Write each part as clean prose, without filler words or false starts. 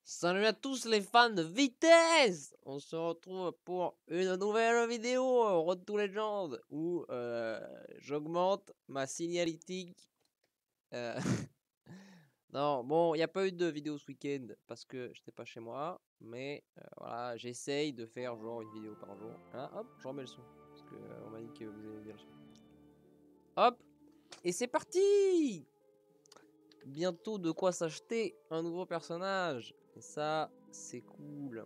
Salut à tous les fans de vitesse. On se retrouve pour une nouvelle vidéo Road to Legend où j'augmente ma signalétique. Non, bon, il n'y a pas eu de vidéo ce week-end parce que j'étais pas chez moi, mais voilà, j'essaye de faire genre une vidéo par jour. Hein, hop, je remets le son parce que on m'a dit que vous aimez bien le son. Hop, et c'est parti. Bientôt de quoi s'acheter un nouveau personnage. Et ça, c'est cool.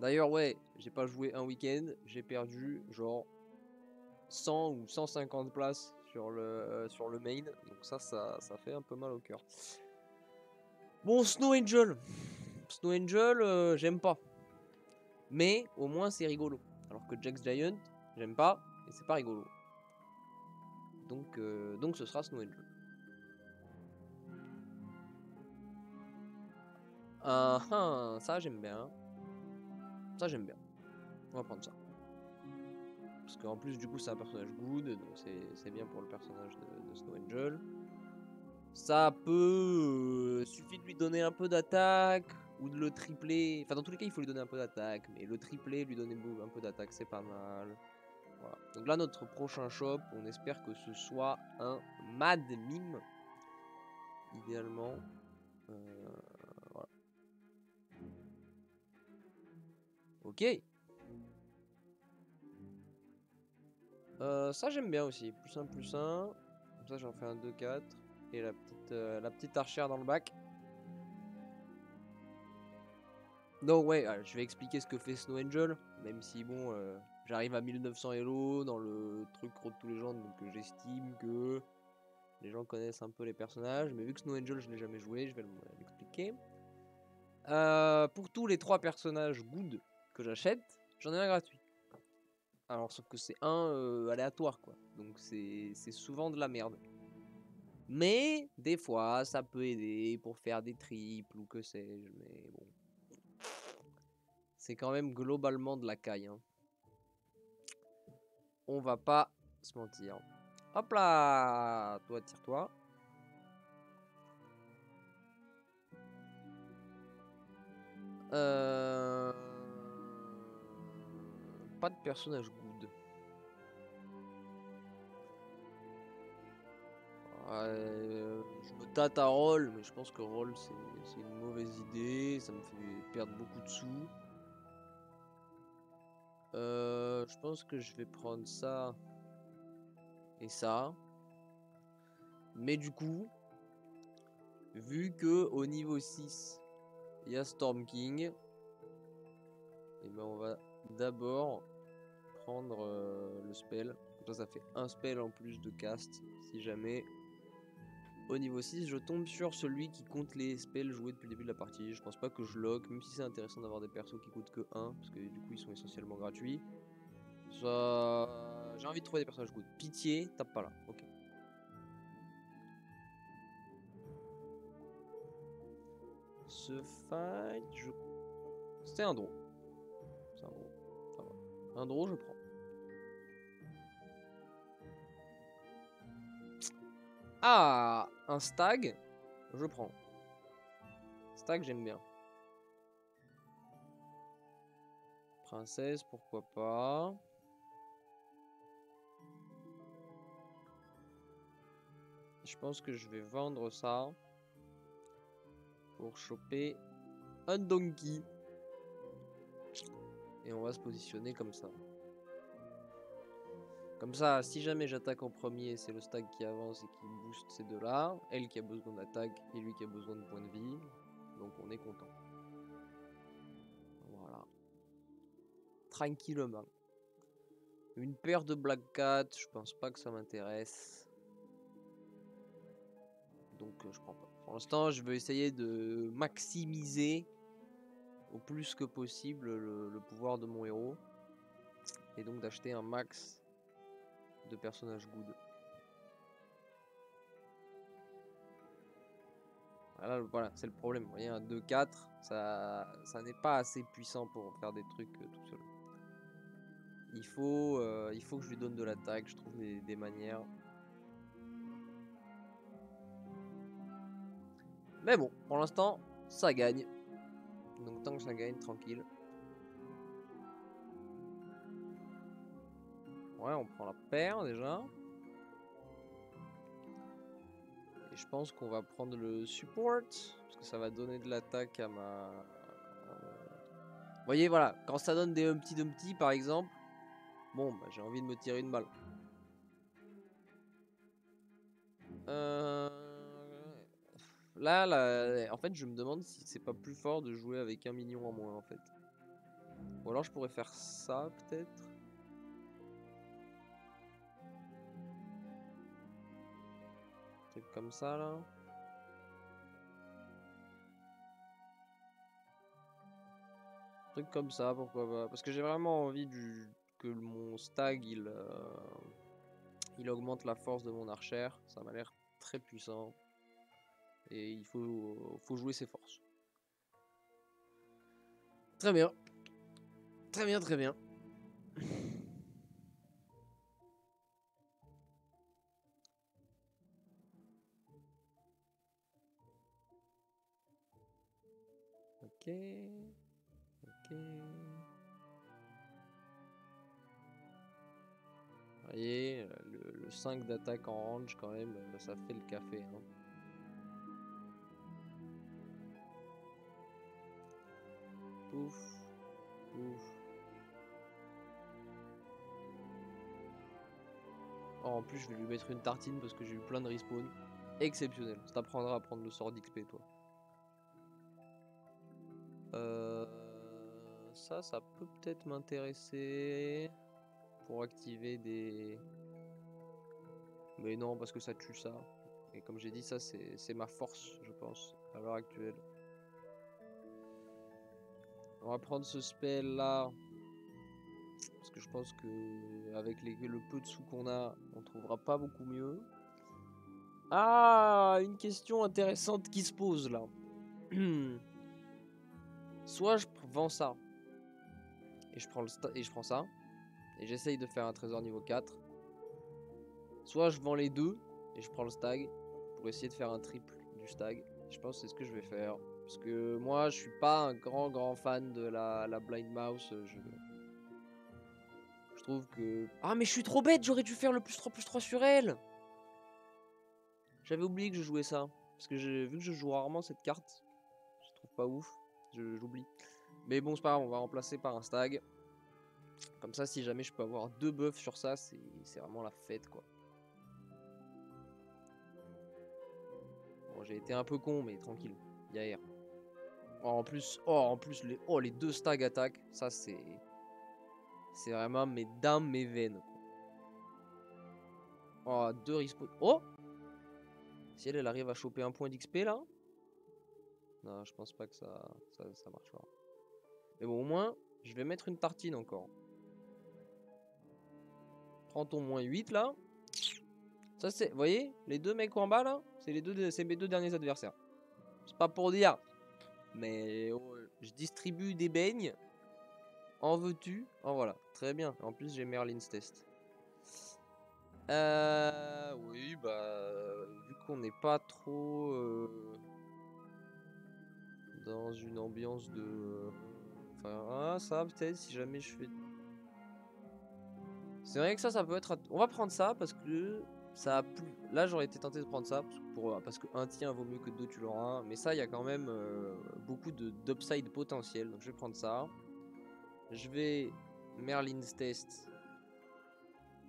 D'ailleurs, ouais, j'ai pas joué un week-end. J'ai perdu genre 100 ou 150 places sur le main. Donc ça fait un peu mal au cœur. Bon, Snow Angel. Snow Angel, j'aime pas. Mais au moins, c'est rigolo. Alors que Jax Giant, j'aime pas. Et c'est pas rigolo. Donc ce sera Snow Angel. Ça j'aime bien. Ça j'aime bien. On va prendre ça. Parce qu'en plus du coup c'est un personnage good, donc c'est bien pour le personnage de Snow Angel. Ça peut... suffit de lui donner un peu d'attaque, ou de le tripler. Enfin dans tous les cas il faut lui donner un peu d'attaque, mais le tripler, lui donner un peu d'attaque, c'est pas mal. Voilà. Donc là notre prochain shop, on espère que ce soit un Mad Mime. Idéalement. Voilà. Ok. Ça j'aime bien aussi. Plus 1, plus 1. Comme ça j'en fais un 2-4. Et la petite archère dans le bac. Donc ouais, je vais expliquer ce que fait Snow Angel. Même si bon, j'arrive à 1900 Elo dans le truc Road to Legend. Donc j'estime que les gens connaissent un peu les personnages. Mais vu que Snow Angel je l'ai jamais joué, je vais l'expliquer. Pour tous les 3 personnages good que j'achète, j'en ai un gratuit. Alors sauf que c'est un aléatoire quoi. Donc c'est souvent de la merde. Mais des fois ça peut aider pour faire des triples ou que sais-je. Mais bon. C'est quand même globalement de la caille. Hein. On va pas se mentir. Hop là. Toi tire-toi. Pas de personnage good. Je me tâte à Roll, mais je pense que Roll c'est une mauvaise idée, ça me fait perdre beaucoup de sous. Je pense que je vais prendre ça et ça. Mais du coup, vu que au niveau 6, il y a Storm King, et ben on va d'abord prendre le spell. Comme ça fait un spell en plus de cast si jamais. Au niveau 6, je tombe sur celui qui compte les spells joués depuis le début de la partie. Je pense pas que je lock, même si c'est intéressant d'avoir des persos qui coûtent que 1, parce que du coup ils sont essentiellement gratuits. Ça... J'ai envie de trouver des personnages good. Pitié, tape pas là. Ok. Ce fight, c'est un draw. C'est un draw. Ça va. Un draw, je prends. Ah, un stag, je prends. Stag, j'aime bien. Princesse, pourquoi pas. Je pense que je vais vendre ça pour choper un donkey. Et on va se positionner comme ça. Comme ça, si jamais j'attaque en premier, c'est le stag qui avance et qui booste ces deux-là. Elle qui a besoin d'attaque et lui qui a besoin de points de vie. Donc on est content. Voilà. Tranquillement. Une paire de Black Cat, je pense pas que ça m'intéresse. Donc je prends pas. Pour l'instant, je veux essayer de maximiser au plus que possible le pouvoir de mon héros. Et donc d'acheter un max de personnages good. Voilà, c'est le problème. Vous voyez, un 2-4, ça n'est pas assez puissant pour faire des trucs tout seul. Il faut que je lui donne de l'attaque, je trouve des manières. Mais bon, pour l'instant, ça gagne. Donc tant que ça gagne, tranquille. Ouais, on prend la paire déjà. Et je pense qu'on va prendre le support. Parce que ça va donner de l'attaque à ma... Vous voyez, voilà. Quand ça donne des Humpty Dumpty, par exemple. Bon, bah, j'ai envie de me tirer une balle. Là, en fait, je me demande si c'est pas plus fort de jouer avec un minion en moins, en fait. Ou alors je pourrais faire ça, peut-être. Un truc comme ça, là. Un truc comme ça, pourquoi pas. Parce que j'ai vraiment envie que mon stag, il augmente la force de mon archère. Ça m'a l'air très puissant. Et il faut jouer ses forces. Très bien. Très bien, très bien. Ok. Ok. Vous voyez, le 5 d'attaque en range, quand même, ça fait le café. Hein. Pouf. Pouf. Oh, en plus, je vais lui mettre une tartine parce que j'ai eu plein de respawn. Exceptionnel. Ça t'apprendra à prendre le sort d'XP, toi. Ça peut peut-être m'intéresser pour activer des... Mais non, parce que ça tue ça. Et comme j'ai dit, ça c'est ma force, je pense, à l'heure actuelle. On va prendre ce spell là. Parce que je pense que avec le peu de sous qu'on a, on trouvera pas beaucoup mieux. Ah, une question intéressante qui se pose là. Soit je vends ça et je prends ça et j'essaye de faire un trésor niveau 4. Soit je vends les deux et je prends le stag pour essayer de faire un triple du stag. Je pense que c'est ce que je vais faire. Parce que moi je suis pas un grand fan de la blind mouse. Je trouve que... Ah mais je suis trop bête, j'aurais dû faire le +3/+3 sur elle. J'avais oublié que je jouais ça. Parce que vu que je joue rarement cette carte, je trouve pas ouf. J'oublie. Mais bon, c'est pas grave, on va remplacer par un stag. Comme ça, si jamais je peux avoir 2 buffs sur ça, c'est vraiment la fête, quoi. Bon, j'ai été un peu con, mais tranquille. Yair. En plus les 2 stags attaque, ça c'est vraiment mes dames, mes veines. Oh, 2 respawn. Oh! Si elle arrive à choper un point d'XP là. Non, je pense pas que ça marchera. Mais bon, au moins, je vais mettre une tartine encore. Prends ton -8 là. Ça c'est, vous voyez, les 2 mecs en bas là, c'est mes 2 derniers adversaires. C'est pas pour dire, mais oh, je distribue des beignes. En veux-tu? En voilà, très bien. En plus, j'ai Merlin's Test. Oui, bah, vu qu'on n'est pas trop dans une ambiance de... Enfin, ça peut-être si jamais je fais... C'est vrai que ça peut être... On va prendre ça parce que ça a plus... Là, j'aurais été tenté de prendre ça parce que un tien vaut mieux que 2 tu l'auras. Mais ça, il y a quand même beaucoup d'upside potentiel. Donc je vais prendre ça. Je vais Merlin's Test.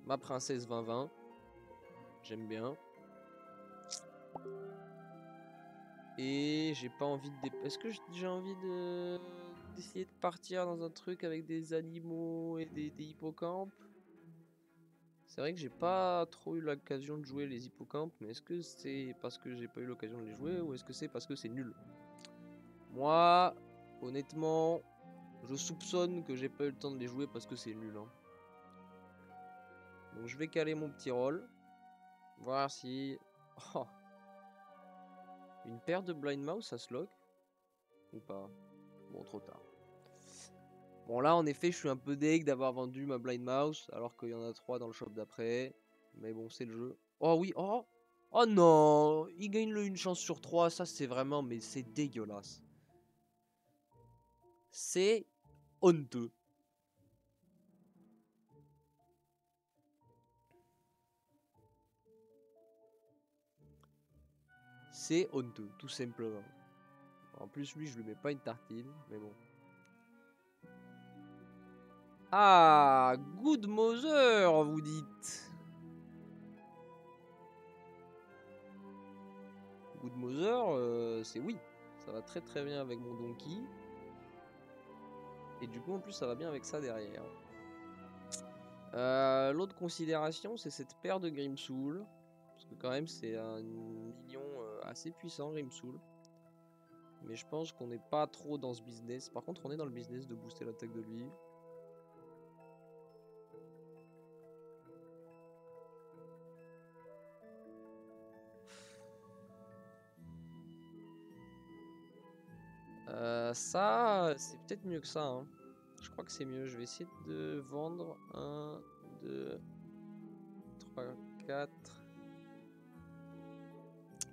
Ma princesse 2020. J'aime bien. Et j'ai pas envie de... Est-ce que j'ai envie d'essayer de partir dans un truc avec des animaux et des hippocampes? C'est vrai que j'ai pas trop eu l'occasion de jouer les hippocampes, mais est-ce que c'est parce que j'ai pas eu l'occasion de les jouer ou est-ce que c'est parce que c'est nul? Moi, honnêtement, je soupçonne que j'ai pas eu le temps de les jouer parce que c'est nul. Hein. Donc je vais caler mon petit rôle. Voir si... Oh. Une paire de blind mouse, ça se lock? Ou pas? Bon, trop tard. Bon là en effet je suis un peu deg d'avoir vendu ma blind mouse alors qu'il y en a 3 dans le shop d'après. Mais bon c'est le jeu. Oh oui, oh! Oh non! Il gagne une chance sur 3, ça c'est vraiment, mais c'est dégueulasse. C'est honteux. C'est honteux, tout simplement. En plus, lui, je lui mets pas une tartine, mais bon. Ah, Good Mother, vous dites. Good Mother, c'est oui. Ça va très très bien avec mon Donkey. Et du coup, en plus, ça va bien avec ça derrière. L'autre considération, c'est cette paire de Grimsoul. Parce que quand même, c'est un minion assez puissant, Grimsoul. Mais je pense qu'on n'est pas trop dans ce business. Par contre, on est dans le business de booster l'attaque de lui. Ça, c'est peut-être mieux que ça. Hein. Je crois que c'est mieux. Je vais essayer de vendre 1, 2, 3, 4.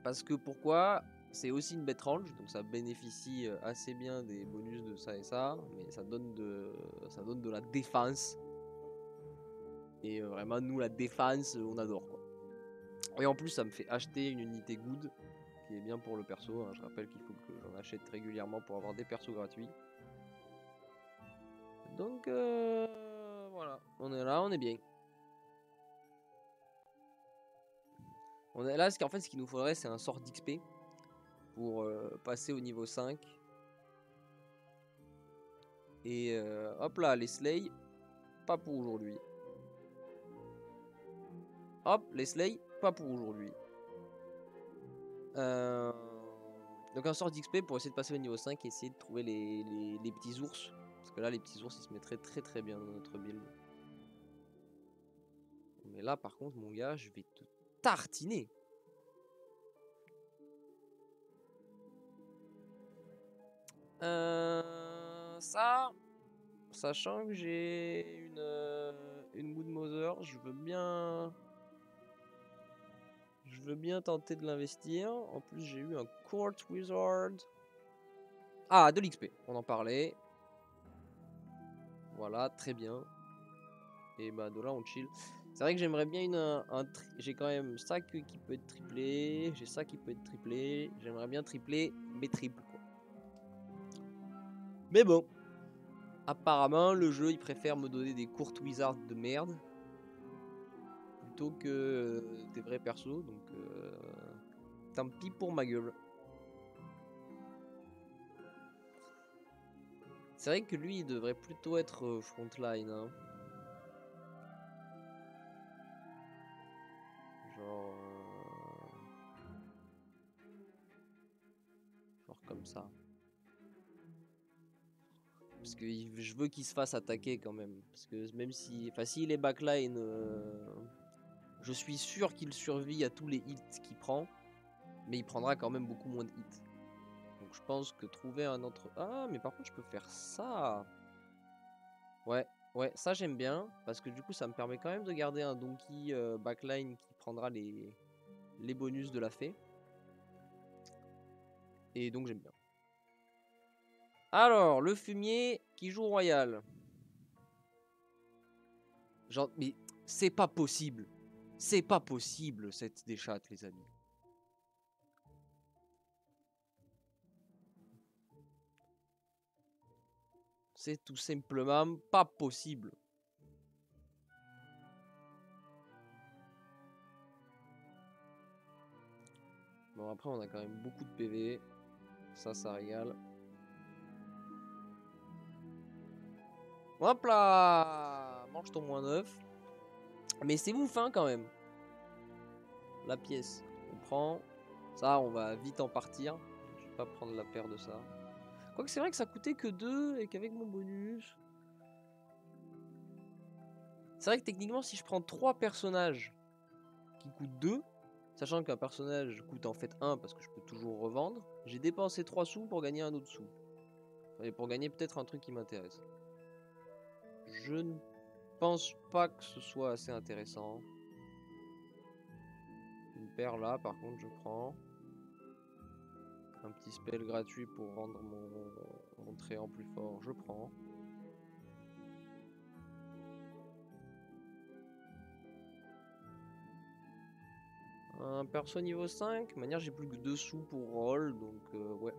Parce que pourquoi? C'est aussi une bet range, donc ça bénéficie assez bien des bonus de ça et ça, mais ça donne de la défense. Et vraiment, nous, la défense, on adore quoi. Et en plus, ça me fait acheter une unité good, qui est bien pour le perso. Hein. Je rappelle qu'il faut que j'en achète régulièrement pour avoir des persos gratuits. Donc voilà, on est là, on est bien. On est là, ce qu'en fait, ce qu'il nous faudrait, c'est un sort d'XP pour passer au niveau 5. Et hop là, les Slay, pas pour aujourd'hui. Hop, les Slay, pas pour aujourd'hui. Donc un sort d'XP pour essayer de passer au niveau 5 et essayer de trouver les petits ours. Parce que là, les petits ours, ils se mettraient très très bien dans notre build. Mais là, par contre, mon gars, je vais te tartiner. Ça, sachant que j'ai une Mood Mother, je veux bien tenter de l'investir. En plus, j'ai eu un Court Wizard. Ah, de l'XP, on en parlait. Voilà, très bien. Et bah de là, on chill. C'est vrai que j'aimerais bien j'ai quand même ça qui peut être triplé. J'ai ça qui peut être triplé. J'aimerais bien tripler mes triples, quoi. Mais bon. Apparemment, le jeu, il préfère me donner des Court Wizards de merde. Plutôt que des vrais persos. Donc, tant pis pour ma gueule. C'est vrai que lui, il devrait plutôt être frontline. Hein. Genre comme ça. Parce que je veux qu'il se fasse attaquer quand même. Parce que même si... Enfin, s'il est backline... je suis sûr qu'il survit à tous les hits qu'il prend. Mais il prendra quand même beaucoup moins de hits. Donc je pense que trouver un autre... Ah, mais par contre, je peux faire ça. Ouais, ça j'aime bien. Parce que du coup, ça me permet quand même de garder un Donkey backline qui prendra les bonus de la fée. Et donc j'aime bien. Alors, le fumier qui joue royal. Genre, mais c'est pas possible. C'est pas possible cette déchatte, les amis. C'est tout simplement pas possible. Bon, après, on a quand même beaucoup de PV. Ça régale. Hop là! Mange ton moins 9. Mais c'est ouf, hein, quand même. La pièce. On prend. Ça, on va vite en partir. Je vais pas prendre la paire de ça. Quoique c'est vrai que ça coûtait que 2 et qu'avec mon bonus... C'est vrai que techniquement, si je prends 3 personnages qui coûtent 2, sachant qu'un personnage coûte en fait 1 parce que je peux toujours revendre, j'ai dépensé 3 sous pour gagner un autre sou. Et pour gagner peut-être un truc qui m'intéresse. Je ne pense pas que ce soit assez intéressant. Une paire là, par contre, je prends. Un petit spell gratuit pour rendre mon Tréant plus fort, je prends. Un perso niveau 5, de manière j'ai plus que 2 sous pour roll, donc ouais,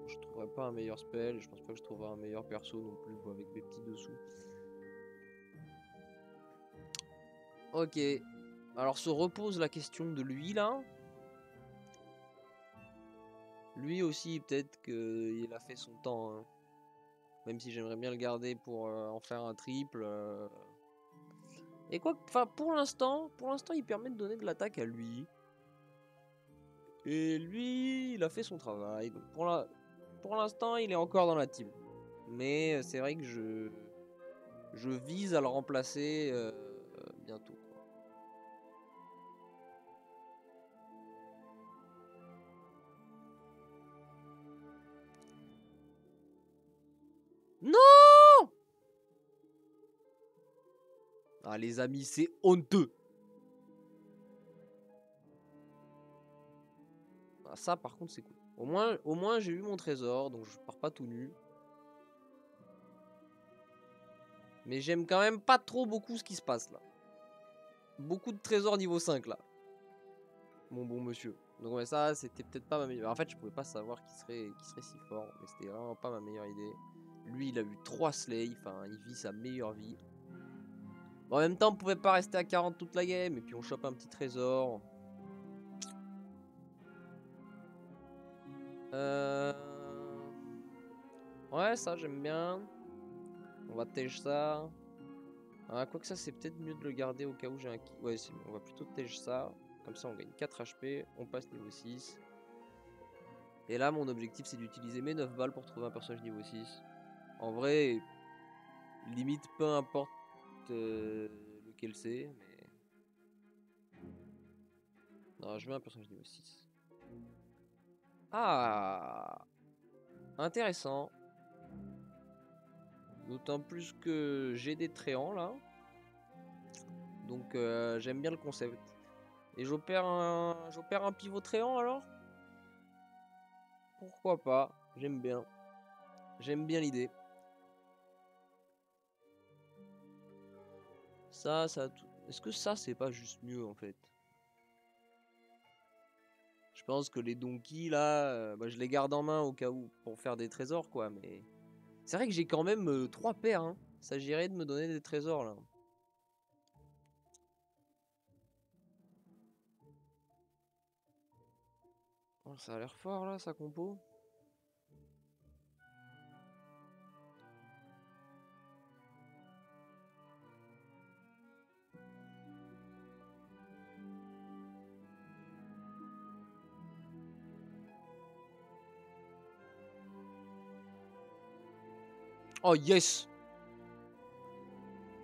je trouverai pas un meilleur spell, je pense pas que je trouverai un meilleur perso non plus quoi, avec mes petits 2 sous. Ok, alors se repose la question de lui là. Lui aussi peut-être qu'il a fait son temps, hein. Même si j'aimerais bien le garder pour en faire un triple. Et quoi, enfin pour l'instant il permet de donner de l'attaque à lui. Et lui, il a fait son travail. Donc pour l'instant, il est encore dans la team. Mais c'est vrai que je vise à le remplacer bientôt. Non! Ah les amis, c'est honteux. Ah, ça par contre c'est cool. Au moins j'ai eu mon trésor, donc je pars pas tout nu. Mais j'aime quand même pas trop beaucoup ce qui se passe là. Beaucoup de trésors niveau 5 là. Mon bon monsieur. Donc ouais, ça c'était peut-être pas ma meilleure. En fait je pouvais pas savoir qu'il serait si fort. Mais c'était vraiment pas ma meilleure idée. Lui il a eu 3 slays, enfin il vit sa meilleure vie. Bon, en même temps on pouvait pas rester à 40 toute la game. Et puis on chope un petit trésor. Ouais ça j'aime bien. On va tège ça. Ah, quoi que ça c'est peut-être mieux de le garder au cas où j'ai un kill. Ouais on va plutôt tège ça. Comme ça on gagne 4 HP. On passe niveau 6. Et là mon objectif c'est d'utiliser mes 9 balles pour trouver un personnage niveau 6. En vrai, limite peu importe lequel c'est, mais... Non, je veux un personnage niveau 6. Ah, intéressant. D'autant plus que j'ai des tréants là. Donc j'aime bien le concept. Et j'opère un pivot tréant alors? Pourquoi pas? J'aime bien. J'aime bien l'idée. Ça... Est-ce que ça c'est pas juste mieux en fait? Je pense que les donkeys là, bah, je les garde en main au cas où pour faire des trésors quoi, mais... C'est vrai que j'ai quand même 3 paires, hein. S'agirait de me donner des trésors là. Oh, ça a l'air fort là, sa compo. Oh yes!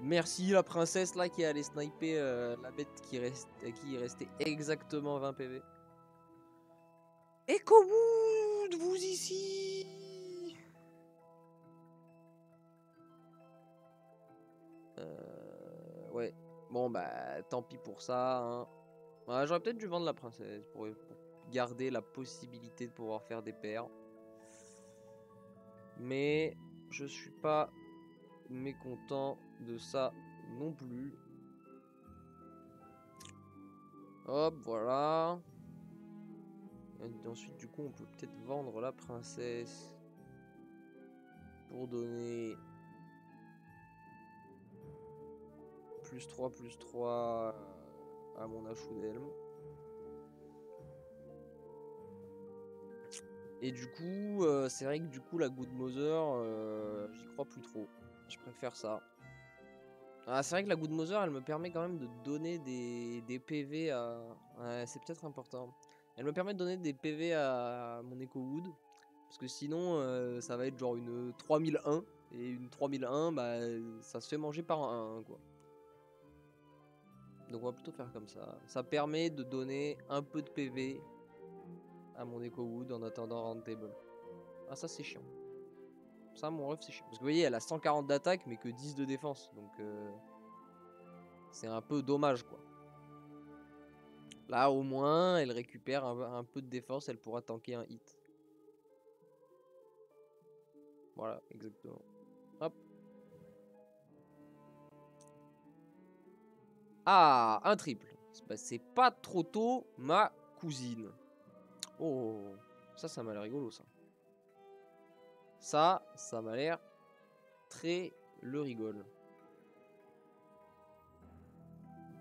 Merci la princesse là qui allait sniper la bête qui restait exactement 20 PV. Echowood, vous ici! Ouais. Bon bah tant pis pour ça. Hein. Ouais, j'aurais peut-être dû vendre la princesse pour garder la possibilité de pouvoir faire des paires. Mais je suis pas mécontent de ça non plus. Hop, voilà. Et ensuite, du coup, on peut peut-être vendre la princesse pour donner +3/+3 à mon Ashudelm. Et du coup, c'est vrai que du coup, la Good Mother, j'y crois plus trop. Je préfère ça. Ah, c'est vrai que la Good Mother, elle me permet quand même de donner des PV à... Ouais, c'est peut-être important. Elle me permet de donner des PV à mon Echowood. Parce que sinon, ça va être genre une 3001. Et une 3001, bah, ça se fait manger par un 1, quoi. Donc on va plutôt faire comme ça. Ça permet de donner un peu de PV à mon Echowood en attendant Roundtable. Ah, ça c'est chiant. Ça, mon ref, c'est chiant. Parce que vous voyez, elle a 140 d'attaque, mais que 10 de défense. Donc c'est un peu dommage, quoi. Là, au moins, elle récupère un peu de défense, elle pourra tanker un hit. Voilà, exactement. Hop. Ah, un triple. Bah, c'est pas trop tôt, ma cousine. Oh, ça m'a l'air rigolo, ça. Ça m'a l'air très le rigole.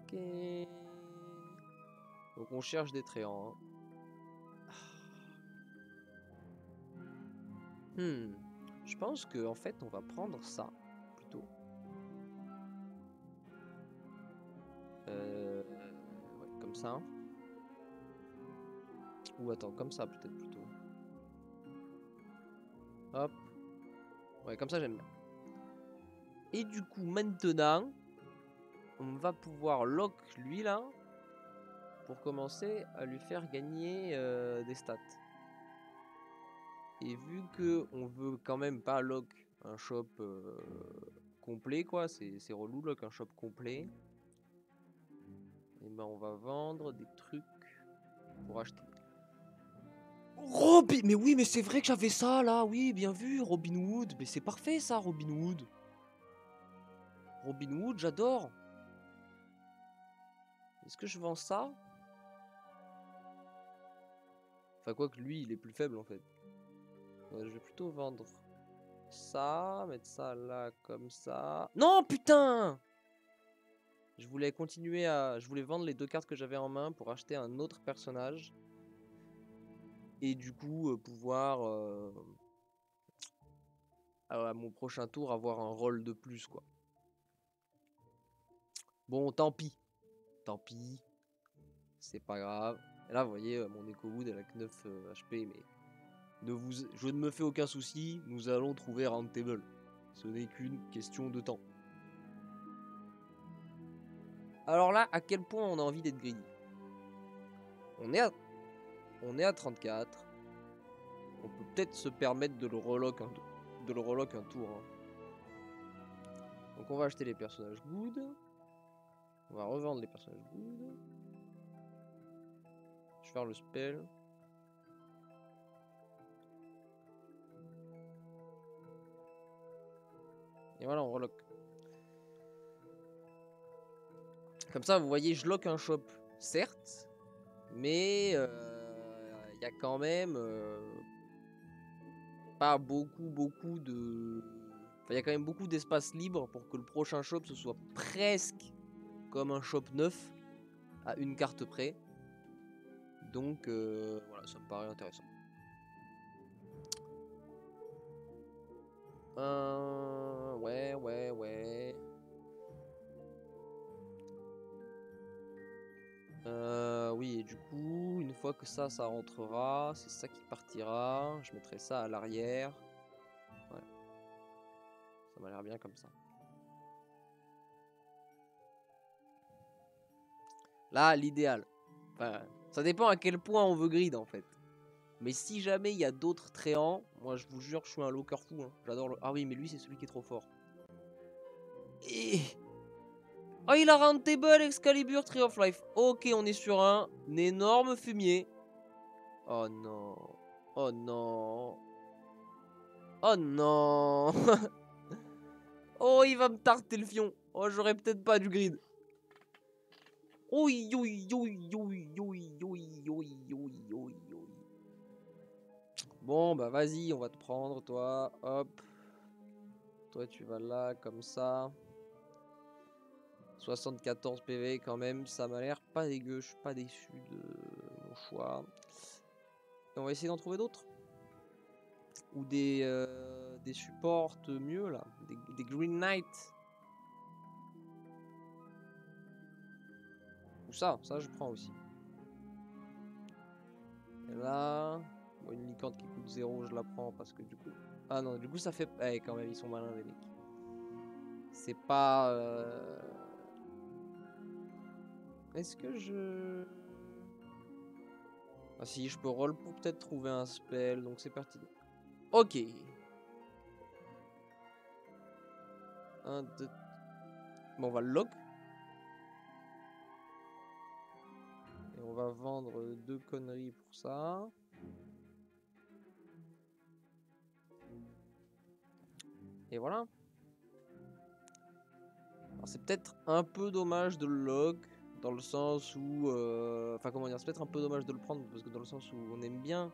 Ok. Donc on cherche des tréants. Hein. Je pense que en fait on va prendre ça plutôt. Ouais, comme ça. Ou attends, comme ça peut-être plutôt. Hop. Ouais, comme ça j'aime bien. Et du coup maintenant, on va pouvoir lock lui là pour commencer à lui faire gagner des stats. Et vu que on veut quand même pas lock un shop complet quoi, c'est relou lock un shop complet. Et ben on va vendre des trucs pour acheter. Robin, mais oui, mais c'est vrai que j'avais ça là, oui, bien vu, Robin Hood, mais c'est parfait ça, Robin Hood. Robin Hood, j'adore. Est-ce que je vends ça? Enfin quoi que lui, il est plus faible en fait. Ouais, je vais plutôt vendre ça, mettre ça là comme ça. Non, putain! Je voulais vendre les 2 cartes que j'avais en main pour acheter un autre personnage. Et du coup, pouvoir à mon prochain tour avoir un rôle de plus quoi. Bon, tant pis. Tant pis. C'est pas grave. Et là, vous voyez, mon EcoWood, elle a que 9 HP, mais je ne me fais aucun souci, nous allons trouver Roundtable. Ce n'est qu'une question de temps. Alors là, à quel point on a envie d'être greedy? On est à 34. On peut peut-être se permettre de le relock un tour. Hein. Donc on va acheter les personnages good. On va revendre les personnages good. Je vais faire le spell. Et voilà, on relock. Comme ça, vous voyez, je lock un shop, certes, mais il y a quand même pas beaucoup de... Enfin, il y a quand même beaucoup d'espace libre pour que le prochain shop ce soit presque comme un shop neuf à une carte près. Donc voilà, ça me paraît intéressant. Ouais. Oui, et du coup, une fois que ça rentrera, c'est ça qui partira. Je mettrai ça à l'arrière. Ouais. Ça m'a l'air bien comme ça. Là, l'idéal. Enfin, ça dépend à quel point on veut grid en fait. Mais si jamais il y a d'autres tréants, moi je vous jure, je suis un locker fou. Hein. J'adore le. Ah oui, mais lui, c'est celui qui est trop fort. Et... Oh, il a Roundtable, Excalibur, Tree of Life. Ok, on est sur un énorme fumier. Oh non. Oh non. Oh non. Oh, il va me tarter le fion. Oh, j'aurais peut-être pas du grid. Oui. Bon, bah vas-y, on va te prendre, toi. Hop. Toi, tu vas là, comme ça. 74 PV quand même, ça m'a l'air pas dégueu, je suis pas déçu de mon choix. Et on va essayer d'en trouver d'autres. Ou des supports mieux là, des Green Knight. Ou ça je prends aussi. Et là, bon, une licorne qui coûte 0, je la prends parce que du coup... Ah non, du coup ça fait... Eh, quand même, ils sont malins les mecs. C'est pas... Est-ce que je... Ah si, je peux roll pour peut-être trouver un spell, donc c'est parti. Ok. 1, 2... Bon, on va le lock. Et on va vendre 2 conneries pour ça. Et voilà. C'est peut-être un peu dommage de le lock, dans le sens où... Enfin comment dire, c'est peut-être un peu dommage de le prendre, parce que dans le sens où on aime bien,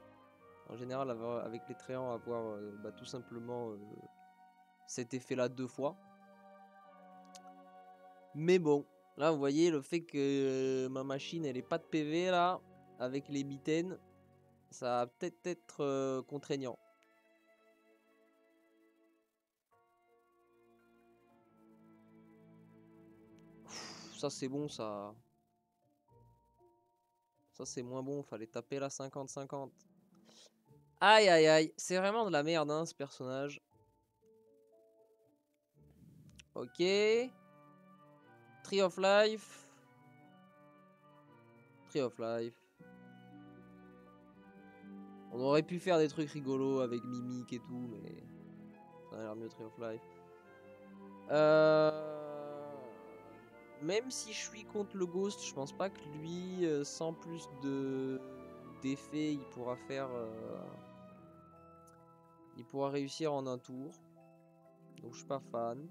en général, avec les tréants, avoir tout simplement cet effet-là 2 fois. Mais bon, là vous voyez, le fait que ma machine elle ait pas de PV là, avec les mitaines, ça va peut-être être contraignant. Ça c'est bon ça. Ça c'est moins bon, fallait taper la 50-50. Aïe aïe aïe, c'est vraiment de la merde hein, ce personnage. Ok. Tree of Life. Tree of Life. On aurait pu faire des trucs rigolos avec Mimic et tout, mais ça a l'air mieux Tree of Life. Même si je suis contre le Ghost, je pense pas que lui, sans plus d'effets, il pourra faire... il pourra réussir en un tour. Donc je suis pas fan.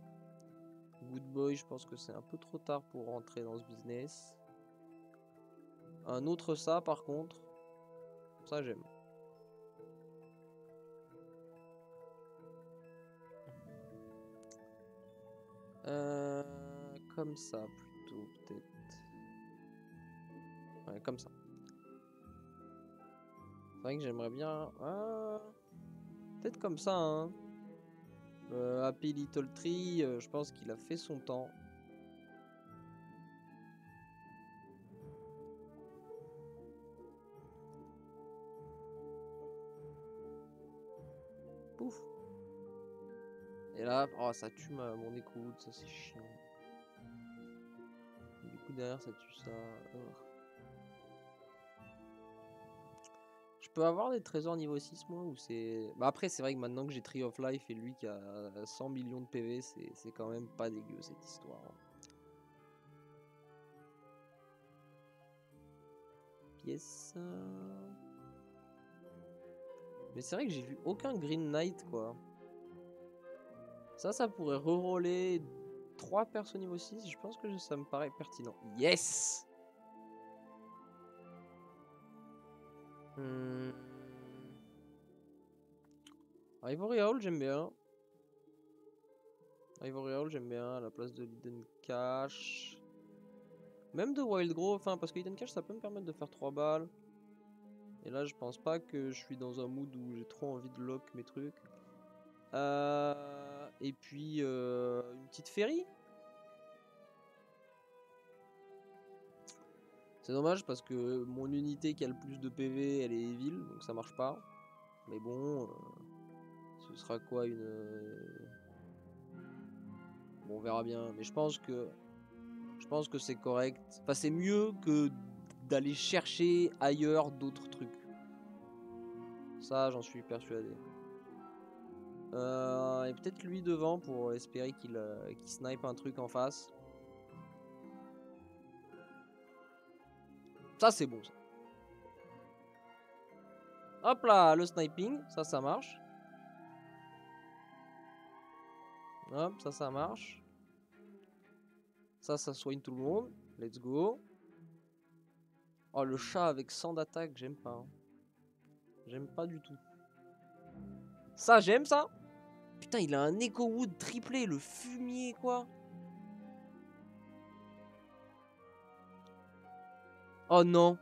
Good Boy, je pense que c'est un peu trop tard pour rentrer dans ce business. Un autre ça par contre, ça j'aime. Comme ça plutôt peut-être. Ouais, comme ça. C'est vrai que j'aimerais bien... peut-être comme ça, hein. Happy Little Tree, je pense qu'il a fait son temps. Pouf. Et là, oh, ça tue mon écoute, ça c'est chiant. Du coup derrière ça tue ça. Je peux avoir des trésors niveau 6 moi ou c'est... Bah après c'est vrai que maintenant que j'ai Tree of Life et lui qui a 100 millions de PV, c'est quand même pas dégueu cette histoire. Pièce. Mais c'est vrai que j'ai vu aucun Green Knight quoi. Ça pourrait reroller 3 persos niveau 6, je pense que ça me paraît pertinent. Yes. Ivory Owl j'aime bien. Ivory Owl j'aime bien à la place de Hidden Cache. Même de Wild Growth, enfin parce que Hidden Cache ça peut me permettre de faire 3 balles. Et là je pense pas que je suis dans un mood où j'ai trop envie de lock mes trucs. Et puis une petite ferry. C'est dommage parce que mon unité qui a le plus de PV elle est evil donc ça marche pas. Mais bon, ce sera quoi une... Bon on verra bien. Mais je pense que c'est correct. Enfin c'est mieux que d'aller chercher ailleurs d'autres trucs. Ça j'en suis persuadé. Et peut-être lui devant pour espérer qu'il snipe un truc en face. Ça c'est bon ça. Hop là, le sniping, ça marche. Hop, ça marche. Ça soigne tout le monde. Let's go. Oh, le chat avec 100 d'attaque, j'aime pas. Hein. J'aime pas du tout. Ça, j'aime ça. Putain, il a un Echo Wood triplé, le fumier, quoi. Oh non.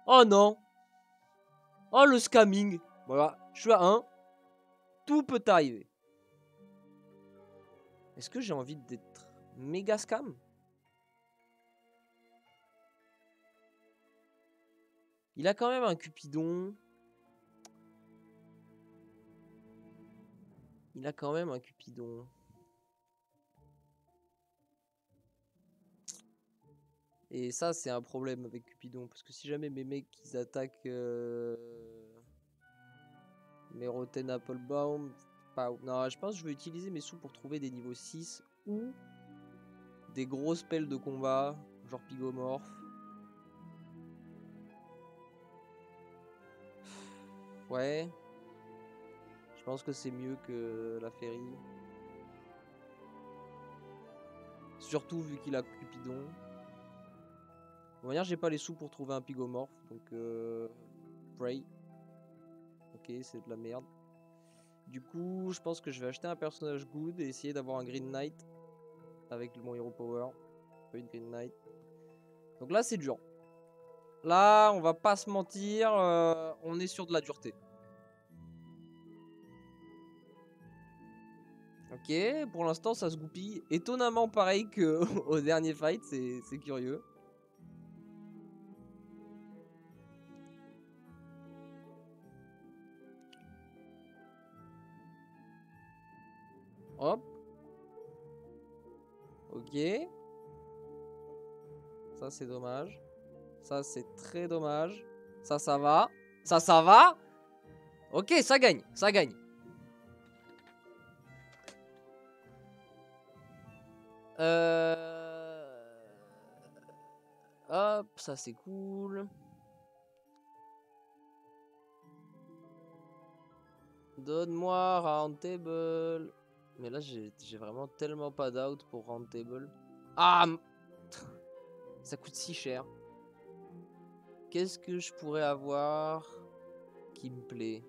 Oh non. Oh, le scamming. Voilà, je suis à 1. Tout peut arriver. Est-ce que j'ai envie d'être méga scam? Il a quand même un Cupidon. Il a quand même un Cupidon. Et ça, c'est un problème avec Cupidon. Parce que si jamais mes mecs, ils attaquent mes Rotten Applebaum... Non, je pense que je vais utiliser mes sous pour trouver des niveaux 6 ou des gros spells de combat, genre Pygomorph. Ouais. Je pense que c'est mieux que la Ferry. Surtout vu qu'il a Cupidon. De toute manière, j'ai pas les sous pour trouver un Pygomorph. Donc, Pray. Ok, c'est de la merde. Du coup, je pense que je vais acheter un personnage good et essayer d'avoir un Green Knight. Avec mon Hero Power. Pas une Green Knight. Donc là, c'est dur. Là, on va pas se mentir. On est sur de la dureté. Ok, pour l'instant ça se goupille. Étonnamment pareil qu'au dernier fight, c'est curieux. Hop. Ok. Ça c'est dommage. Ça c'est très dommage. Ça va. Ça va. Ok, ça gagne. Ça gagne. Hop, ça c'est cool. Donne-moi round table. Mais là j'ai vraiment tellement pas d'out pour round table. Ah, ça coûte si cher. Qu'est-ce que je pourrais avoir qui me plaît?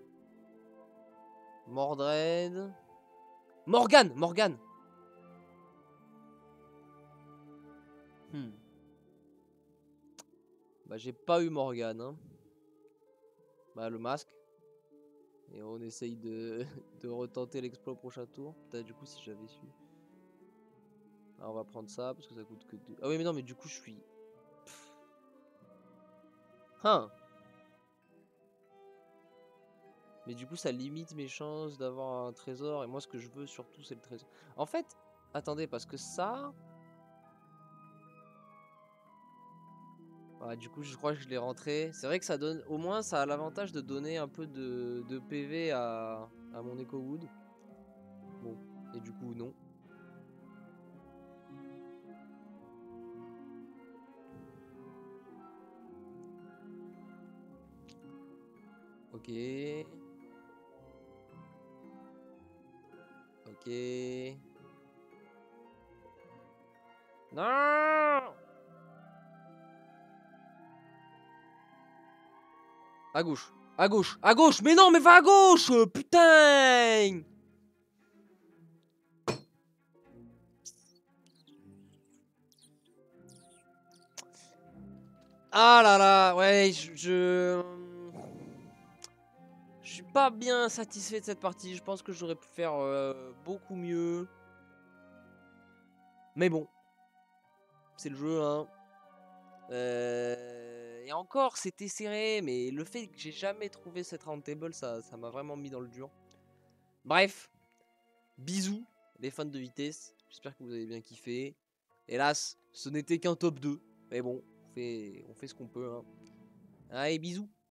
Mordred. Morgane. Bah j'ai pas eu Morgane. Hein. Bah le masque. Et on essaye de, de retenter l'exploit au prochain tour. Putain, du coup si j'avais su. Alors on va prendre ça parce que ça coûte que 2. Ah oui mais non mais du coup je suis... Hein. Mais du coup ça limite mes chances d'avoir un trésor. Et moi ce que je veux surtout c'est le trésor. En fait, attendez parce que ça... Ah, du coup je crois que je l'ai rentré. C'est vrai que ça donne... Au moins ça a l'avantage de donner un peu de PV à mon Echo Wood. Bon. Et du coup non. Ok. Ok. Non. À gauche. À gauche. À gauche. Mais non, mais va à gauche. Putain. Ah là là. Ouais, je suis pas bien satisfait de cette partie. Je pense que j'aurais pu faire beaucoup mieux. Mais bon. C'est le jeu, hein. Et encore, c'était serré. Mais le fait que j'ai jamais trouvé cette round table, ça m'a vraiment mis dans le dur. Bref. Bisous, les fans de vitesse. J'espère que vous avez bien kiffé. Hélas, ce n'était qu'un top 2. Mais bon, on fait ce qu'on peut. Hein. Allez, bisous.